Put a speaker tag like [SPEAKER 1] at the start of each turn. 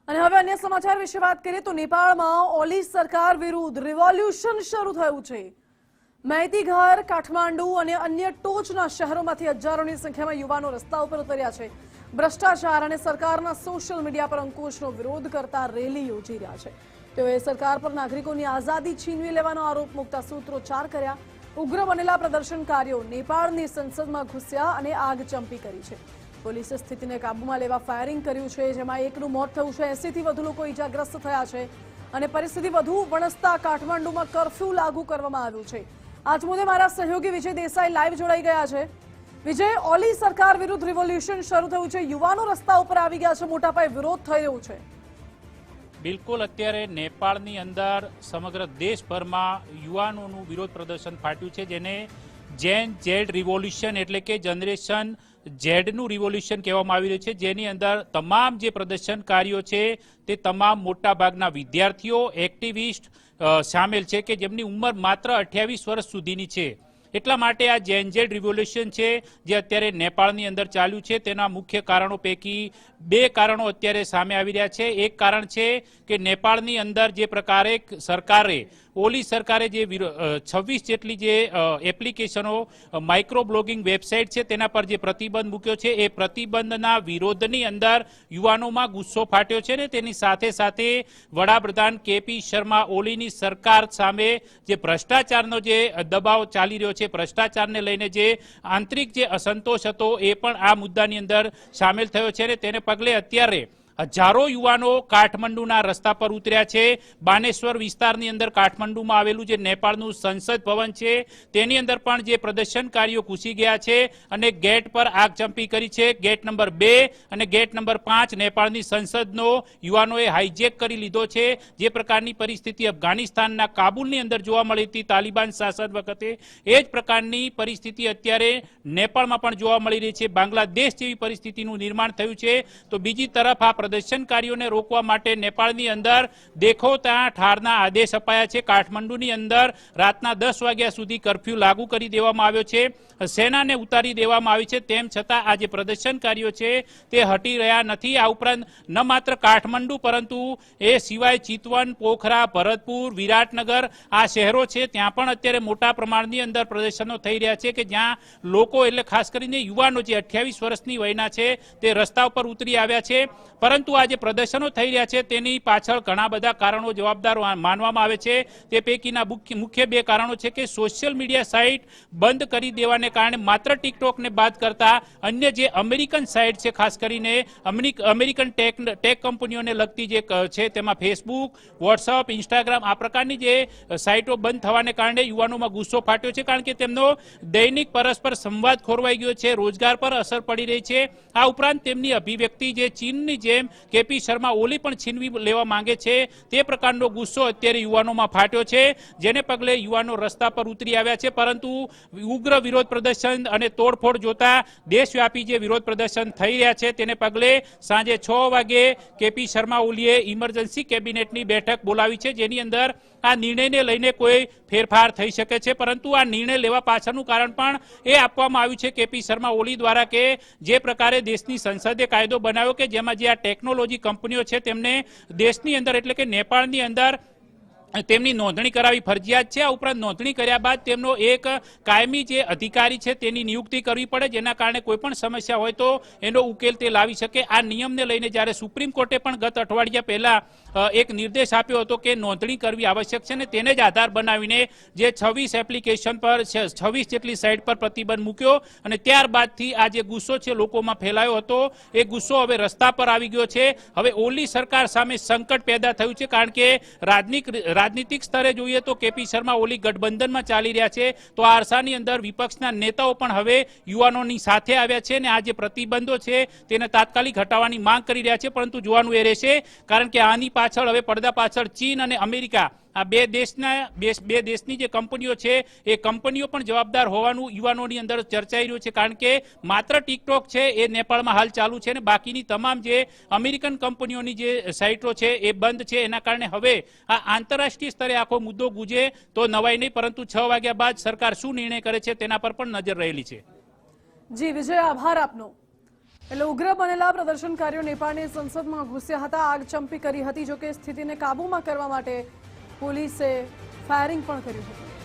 [SPEAKER 1] અને હવે અન્ય સમાચાર વિશે વાત કરીએ તો નેપાળમાં ઓલી સરકાર વિરુદ્ધ રિવોલ્યુશન શરૂ થયું છે। મૈતીઘર, કાઠમાંડુ અને અન્ય ટોચના શહેરોમાંથી હજારોની સંખ્યામાં યુવાનો રસ્તા ઉપર ઉતર્યા છે। ભ્રષ્ટાચાર અને સરકારના સોશિયલ મીડિયા પર અંકુશનો વિરોધ કરતા રેલી યોજી રહ્યા છે। તેઓએ સરકાર પર નાગરિકોની આઝાદી છીનવી લેવાનો આરોપ મૂકતા સૂત્રોચ્ચાર કર્યા। ઉગ્ર બનેલા પ્રદર્શનકારીઓ નેપાળની સંસદમાં ઘૂસ્યા અને આગચંપી કરી છે। પોલીસે સ્થિતિને કાબૂમાં લેવા ફાયરિંગ કર્યું છે, જેમાં એકનું મોત થયું છે, 80થી વધુ લોકો ઈજાગ્રસ્ત થયા છે અને પરિસ્થિતિ વધુ વણસતા કાઠમાંડુમાં કર્ફ્યુ લાગુ કરવામાં આવ્યું છે। આજ મુદ્દે મારા સહયોગી વિજય દેસાઈ લાઈવ જોડાઈ ગયા છે। વિજય, ઓલી સરકાર વિરુદ્ધ રિવોલ્યુશન શરૂ થયું છે, યુવાનો રસ્તા ઉપર આવી ગયા છે, મોટા પાયે વિરોધ થઈ રહ્યો છે।
[SPEAKER 2] બિલકુલ, અત્યારે નેપાળની અંદર સમગ્ર દેશભરમાં યુવાનોનું વિરોધ પ્રદર્શન ફાટ્યું છે, જેને જેન ઝેડ રિવોલ્યુશન એટલે કે જનરેશન ઝેડનું રિવોલ્યુશન કહેવામાં આવી રહ્યું છે, જેની અંદર તમામ જે પ્રદર્શનકારીઓ છે તે તમામ મોટાભાગના વિદ્યાર્થીઓ, એક્ટિવિસ્ટ સામેલ છે કે જેમની ઉંમર માત્ર 28 વર્ષ સુધીની છે। એટલા માટે આ જેન ઝેડ રિવોલ્યુશન છે જે અત્યારે નેપાળની અંદર ચાલ્યું છે, તેના મુખ્ય કારણો પૈકી બે કારણો અત્યારે સામે આવી રહ્યા છે। એક કારણ છે કે નેપાળની અંદર જે પ્રકારે સરકારે ઓલી સરકારે જે 26 જેટલી જે એપ્લિકેશનો માઇક્રો બ્લોગિંગ વેબસાઇટ છે તેના પર જે પ્રતિબંધ મૂક્યો છે, એ પ્રતિબંધના વિરોધની અંદર યુવાનોમાં ગુસ્સો ફાટ્યો છે ને તેની સાથે સાથે વડાપ્રધાન કેપી શર્મા ઓલીની સરકાર સામે જે ભ્રષ્ટાચારનો જે દબાવ ચાલી રહ્યો છે, ભ્રષ્ટાચારને લઈને જે આંતરિક જે અસંતોષ હતો એ પણ આ મુદ્દાની અંદર સામેલ થયો છે અને તેને પગલે અત્યારે હજારો યુવાનો કાઠમંડુના રસ્તા પર ઉતર્યા છે। બાનેશ્વર વિસ્તારની અંદર કાઠમંડુમાં આવેલું જે નેપાળનું સંસદ ભવન છે તેની અંદર પણ જે પ્રદર્શનકારીઓ ઘૂસી ગયા છે અને ગેટ પર આગચંપી કરી છે। ગેટ નંબર 2 અને ગેટ નંબર 5 નેપાળની સંસદનો યુવાનોએ હાઈજેક કરી લીધો છે। જે પ્રકારની પરિસ્થિતિ અફઘાનિસ્તાનના કાબુલની અંદર જોવા મળી હતી તાલિબાન શાસન વખતે, એ જ પ્રકારની પરિસ્થિતિ અત્યારે નેપાળમાં પણ જોવા મળી રહી છે। બાંગ્લાદેશ જેવી પરિસ્થિતિનું નિર્માણ થયું છે। તો બીજી તરફ આ પ્રદર્શનકારીઓને રોકવા માટે નેપાળની અંદર દેખો ત્યાં ઠારના આદેશ અપાયા છે। કાઠમંડુની અંદર રાતના 10 વાગ્યા સુધી કર્ફ્યુ લાગુ કરી દેવામાં આવ્યો છે, સેનાને ઉતારી દેવામાં આવી છે। તેમ છતાં આ જે પ્રદર્શનકારીઓ છે તે હટી રહ્યા નથી। આ ઉપરાંત ન માત્ર કાઠમંડુ પરંતુ એ સિવાય ચિતવન, પોખરા, ભરતપુર, વિરાટનગર આ શહેરો છે ત્યાં પણ અત્યારે મોટા પ્રમાણની અંદર પ્રદર્શનો થઈ રહ્યા છે કે જ્યાં લોકો એટલે ખાસ કરીને યુવાનો જે 28 વર્ષની વયના છે તે રસ્તા ઉપર ઉતરી આવ્યા છે। પરંતુ આ જે પ્રદર્શનો થઈ રહ્યા છે તેની પાછળ ઘણા બધા કારણો જવાબદાર માનવામાં આવે છે। તે પૈકીના મુખ્ય બે કારણો છે કે સોશિયલ મીડિયા સાઇટ બંધ કરી દેવાને કારણે માત્ર ટિકટોકને બાદ કરતા અન્ય જે અમેરિકન સાઇટ છે, ખાસ કરીને અમેરિકન ટેક કંપનીઓને લગતી જે છે તેમાં ફેસબુક, વોટ્સઅપ, ઇન્સ્ટાગ્રામ આ પ્રકારની જે સાઇટો બંધ થવાને કારણે યુવાનોમાં ગુસ્સો ફાટ્યો છે, કારણ કે તેમનો દૈનિક પરસ્પર સંવાદ ખોરવાઈ ગયો છે, રોજગાર પર અસર પડી રહી છે। આ ઉપરાંત તેમની અભિવ્યક્તિ જે ચીનની જેમ કેપી શર્મા ઓલી પણ છીનવી લેવા માંગે છે તે પ્રકારનો ગુસ્સો અત્યારે યુવાનોમાં ફાટ્યો છે, જેને પગલે યુવાનો રસ્તા પર ઉતરી આવ્યા છે। પરંતુ ઉગ્ર વિરોધ પ્રદર્શન અને તોડફોડ જોતા દેશવ્યાપી જે વિરોધ પ્રદર્શન થઈ રહ્યા છે તેને પગલે સાંજે 6 વાગે કેપી શર્મા ઓલીએ ઇમરજન્સી કેબિનેટની બેઠક બોલાવી છે, જેની અંદર આ નિર્ણયને લઈને કોઈ ફેરફાર થઈ શકે છે। પરંતુ આ નિર્ણય લેવા પાછળનું કારણ પણ એ આપવામાં આવ્યું છે કેપી શર્મા ઓલી દ્વારા કે જે પ્રકારે દેશની સંસદે કાયદો બનાવ્યો કે જેમાં જે આ ટેકનોલોજી કંપનીઓ છે તેમને દેશની અંદર એટલે કે નેપાળની અંદર તેમની નોંધણી કરાવી ફરજિયાત છે। આ ઉપરાંત નોંધણી કર્યા બાદ તેમનો એક કાયમી જે અધિકારી છે તેની નિયુક્તિ કરવી પડે, જેના કારણે કોઈ પણ સમસ્યા હોય તો એનો ઉકેલ તે લાવી શકે। આ નિયમને લઈને જ્યારે સુપ્રીમ કોર્ટે પણ ગત અઠવાડિયા પહેલા એક નિર્દેશ આપ્યો હતો કે નોંધણી કરવી આવશ્યક છે ને તેને જ આધાર બનાવીને જે 26 એપ્લિકેશન પર 26 જેટલી સાઇટ પર પ્રતિબંધ મૂક્યો અને ત્યારબાદથી આ જે ગુસ્સો છે લોકોમાં ફેલાયો હતો એ ગુસ્સો હવે રસ્તા પર આવી ગયો છે। હવે ઓલી સરકાર સામે સંકટ પેદા થયું છે, કારણ કે રાજનીતિક સ્તરે જોઈએ તો કેપી શર્મા ઓલી ગઠબંધનમાં ચાલી રહ્યા છે, તો આ અરસાની અંદર વિપક્ષના નેતાઓ પણ હવે યુવાનોની સાથે આવ્યા છે અને આ જે પ્રતિબંધો છે તેને તાત્કાલિક હટાવવાની માંગ કરી રહ્યા છે। પરંતુ જોવાનું એ રહેશે, કારણ કે આની પાછળ હવે પડદા પાછળ ચીન અને અમેરિકા આ બે દેશની જે કંપનીઓ છે એ કંપનીઓ પણ જવાબદાર હોવાનું યુવાનોની અંદર ચર્ચાઈ રહ્યું છે, કારણ કે માત્ર ટિકટોક છે એ નેપાળમાં હાલ ચાલુ છે અને બાકીની તમામ જે અમેરિકન કંપનીઓની જે સાઇટો છે એ બંધ છે। એના કારણે હવે આ આંતરરાષ્ટ્રીય સ્તરે આખો મુદ્દો ગુજે તો નવાઈ નહીં, પરંતુ 6 વાગ્યા બાદ સરકાર શું નિર્ણય કરે છે તેના પર પણ નજર રહેલી છે।
[SPEAKER 1] જી વિજય, આભાર આપનો। એટલે ઉગ્ર બનેલા પ્રદર્શનકારીઓ નેપાળની સંસદમાં ઘૂસ્યા હતા, આગચંપી કરી હતી. જોકે સ્થિતિને કાબૂમાં કરવા માટે પોલીસે ફાયરિંગ પણ કર્યું હતું.